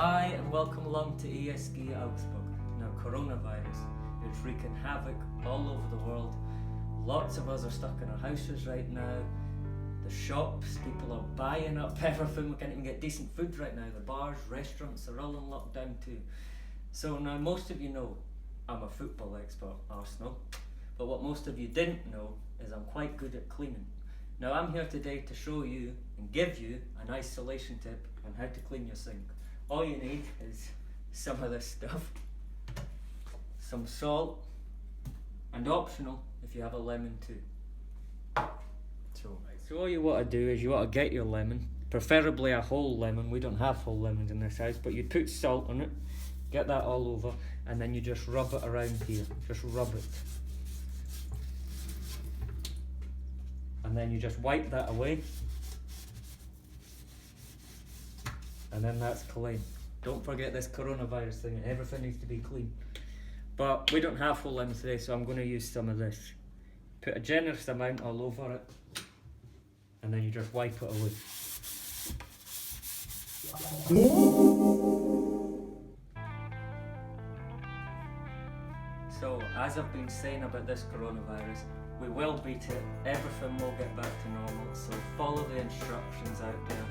Hi and welcome along to ESG Augsburg. Now coronavirus is wreaking havoc all over the world. Lots of us are stuck in our houses right now. The shops, people are buying up everything. We can't even get decent food right now. The bars, restaurants are all in lockdown too. So now most of you know I'm a football expert, Arsenal. But what most of you didn't know is I'm quite good at cleaning. Now I'm here today to show you and give you an isolation tip on how to clean your sink. All you need is some of this stuff, some salt, and optional if you have a lemon too. So all you want to do is you want to get your lemon, preferably a whole lemon. We don't have whole lemons in this house, but you put salt on it, get that all over, and then you just rub it around here. Just rub it. And then you just wipe that away. And then that's clean. Don't forget this coronavirus thing, everything needs to be clean. But we don't have whole lemons today, so I'm going to use some of this. Put a generous amount all over it, and then you just wipe it away. So, as I've been saying about this coronavirus, we will beat it, everything will get back to normal, so follow the instructions out there,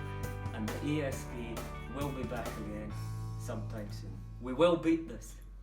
and the ESB will be back again sometime soon. We will beat this.